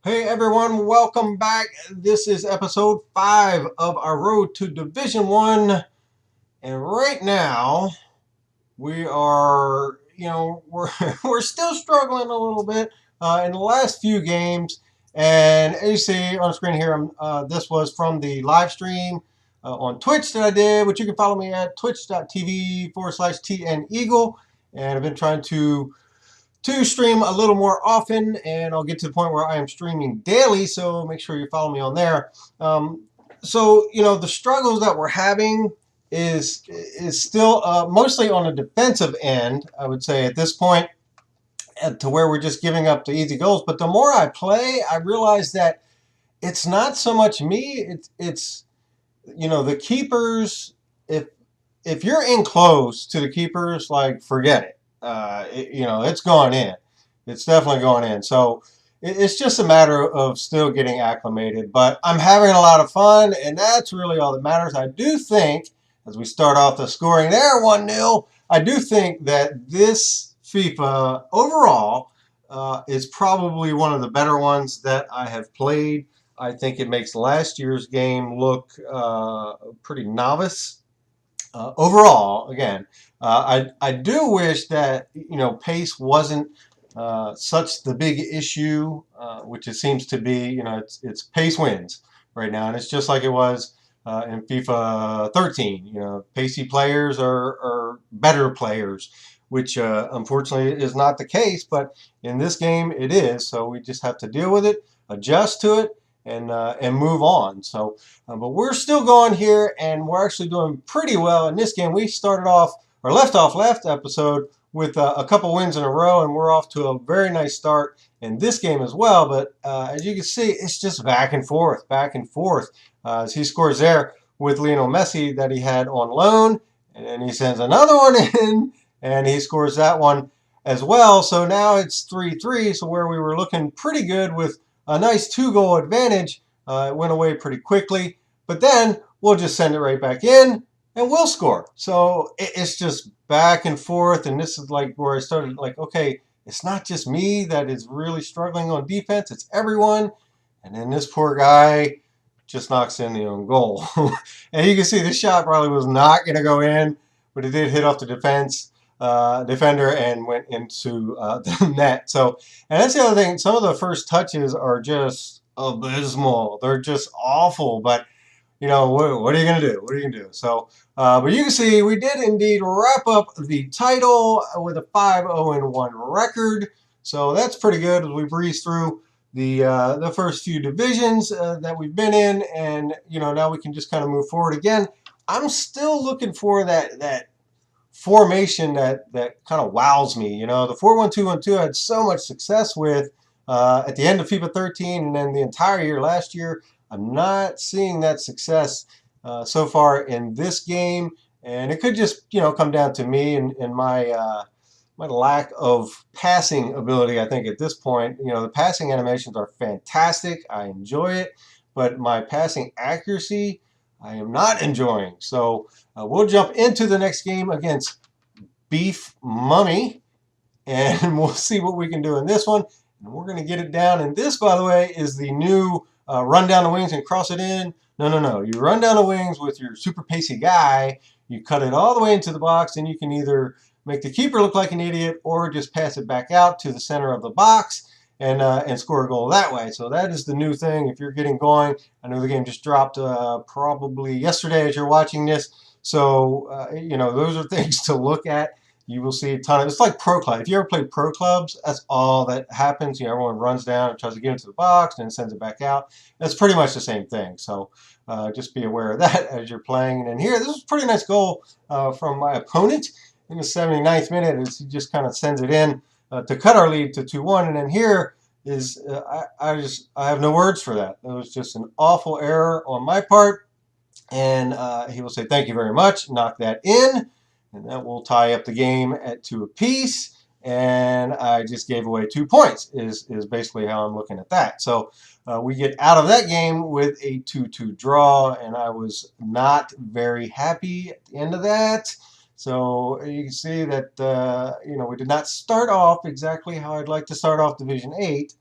Hey everyone, welcome back. This is episode 5 of our road to Division 1. And right now, we are, we're we're still struggling a little bit in the last few games. And as you see on the screen here, this was from the live stream on Twitch that I did, which you can follow me at twitch.tv/TN Eagle. And I've been trying to stream a little more often, and I'll get to the point where I am streaming daily, so make sure you follow me on there. The struggles that we're having is still mostly on the defensive end, I would say, at this point, to where we're just giving up the easy goals. But the more I play, I realize that it's not so much me, it's the keepers. If you're in close to the keepers, like, forget it. It's going in. It's definitely going in. So it's just a matter of still getting acclimated. But I'm having a lot of fun, and that's really all that matters. I do think, as we start off the scoring there, 1-0, I do think that this FIFA overall is probably one of the better ones that I have played. I think it makes last year's game look pretty novice. Overall, again, I do wish that pace wasn't such the big issue, which it seems to be. It's pace wins right now, and it's just like it was in FIFA 13. Pacey players are better players, which unfortunately is not the case. But in this game, it is. So we just have to deal with it, adjust to it, and move on. So, but we're still going here, and we're actually doing pretty well in this game. We started off or left off last episode with a couple wins in a row, and we're off to a very nice start in this game as well. But as you can see, it's just back and forth, back and forth. As he scores there with Lionel Messi that he had on loan, and then he sends another one in, and he scores that one as well. So now it's 3-3. So where we were looking pretty good with a nice 2-goal advantage, it went away pretty quickly. But then we'll just send it right back in, and we'll score. So it's just back and forth, and this is like where I started, like, okay, it's not just me that is really struggling on defense, it's everyone. And then this poor guy just knocks in the own goal. And you can see this shot probably was not going to go in, but it did hit off the defender and went into the net. So, and that's the other thing. Some of the first touches are just abysmal. They're just awful. But what are you going to do? What are you going to do? So, but you can see we did indeed wrap up the title with a 5-0-1 record. So that's pretty good as we breeze through the first few divisions that we've been in, and now we can just kind of move forward again. I'm still looking for that formation that kind of wows me. The 4-1-2-1-2 I had so much success with at the end of FIFA 13, and then the entire year last year. I'm not seeing that success so far in this game, and it could just come down to me and my lack of passing ability. I think at this point, the passing animations are fantastic. I enjoy it, but my passing accuracy, I am not enjoying. So we'll jump into the next game against Beef Mummy, and we'll see what we can do in this one. And we're going to get it down. And this, by the way, is the new run down the wings and cross it in. No. You run down the wings with your super pacey guy. You cut it all the way into the box, and you can either make the keeper look like an idiot or just pass it back out to the center of the box and score a goal that way. So that is the new thing if you're getting going. I know the game just dropped probably yesterday as you're watching this. So, those are things to look at. You will see a ton of, it's like Pro Club. If you ever played Pro Clubs, that's all that happens. Everyone runs down and tries to get into the box and then sends it back out. That's pretty much the same thing. So just be aware of that as you're playing. And then here, this is a pretty nice goal from my opponent in the 79th minute. As he just kind of sends it in to cut our lead to 2-1. And then here is, I have no words for that. It was just an awful error on my part. And he will say, thank you very much. Knock that in. And that will tie up the game at 2 apiece. And I just gave away 2 points is basically how I'm looking at that. So we get out of that game with a 2-2 draw. And I was not very happy at the end of that. So you can see that, we did not start off exactly how I'd like to start off Division 8.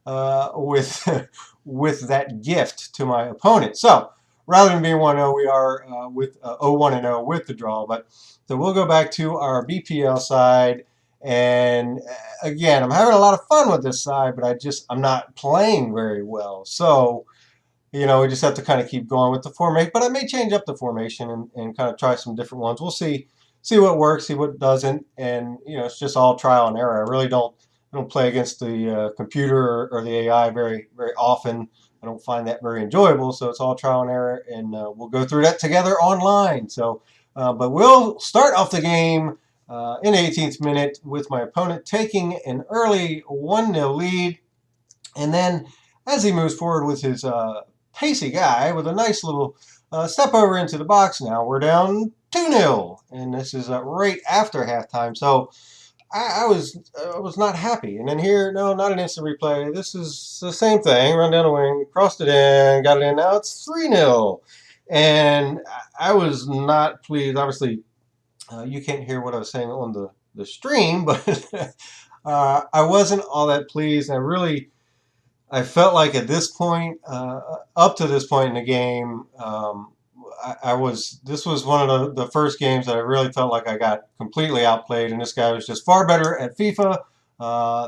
with with that gift to my opponent. So rather than being 1-0, we are with 0-1-0 with the draw. But so we'll go back to our BPL side. And again, I'm having a lot of fun with this side, but I'm not playing very well. So, we just have to kind of keep going with the formation. But I may change up the formation and kind of try some different ones. We'll see what works, see what doesn't, and it's just all trial and error. I really don't play against the computer or the AI very very often. I don't find that very enjoyable, so it's all trial and error, and we'll go through that together online. So, but we'll start off the game in the 18th minute with my opponent taking an early 1-0 lead, and then as he moves forward with his pacey guy with a nice little step over into the box, now we're down 2-0, and this is right after halftime. So I was not happy. And then here, no, not an instant replay. This is the same thing. Run down the wing, crossed it in, got it in. Now it's 3-0. And I was not pleased. Obviously, you can't hear what I was saying on the stream, but I wasn't all that pleased. I felt like at this point, up to this point in the game, this was one of the first games that I really felt like I got completely outplayed, and this guy was just far better at FIFA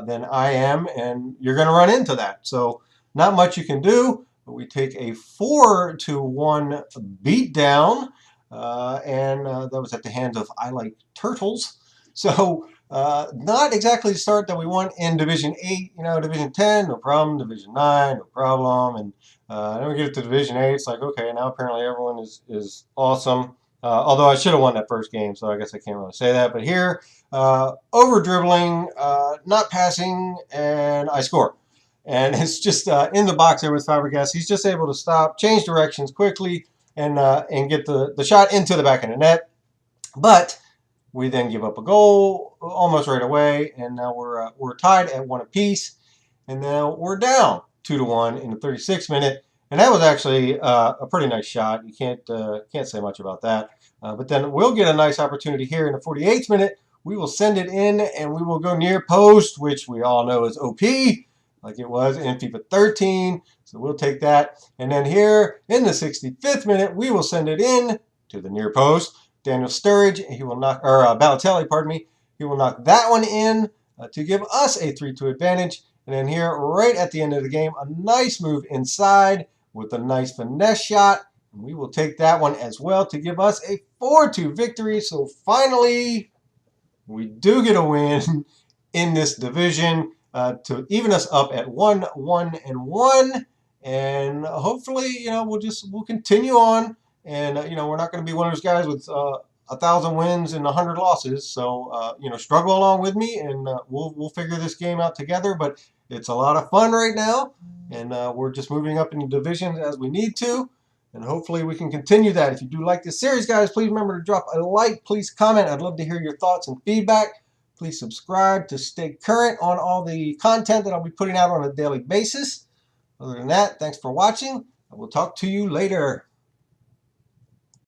than I am, and you're going to run into that. So not much you can do, but we take a 4-1 beatdown, and that was at the hands of I Like Turtles. So not exactly the start that we want in Division 8. Division 10, no problem. Division 9, no problem. And then we get to Division 8. It's like, okay, now apparently everyone is awesome. Although I should have won that first game, so I guess I can't really say that. But here, over dribbling, not passing, and I score. And it's just in the box there with Fabregas. He's just able to stop, change directions quickly, and get the shot into the back of the net. But we then give up a goal almost right away, and now we're tied at 1 apiece, and now we're down 2-1 in the 36th minute, and that was actually a pretty nice shot. You can't say much about that. But then we'll get a nice opportunity here in the 48th minute. We will send it in, and we will go near post, which we all know is OP, like it was in FIFA 13. So we'll take that, and then here in the 65th minute, we will send it in to the near post. Daniel Sturridge, Balotelli, pardon me, he will knock that one in to give us a 3-2 advantage. And then here, right at the end of the game, a nice move inside with a nice finesse shot. And we will take that one as well to give us a 4-2 victory. So finally, we do get a win in this division to even us up at 1-1-1. And hopefully, we'll continue on. And, we're not going to be one of those guys with 1,000 wins and 100 losses. So, struggle along with me, and we'll figure this game out together. But it's a lot of fun right now, and we're just moving up in the divisions as we need to. And hopefully we can continue that. If you do like this series, guys, please remember to drop a like. Please comment. I'd love to hear your thoughts and feedback. Please subscribe to stay current on all the content that I'll be putting out on a daily basis. Other than that, thanks for watching. I will talk to you later.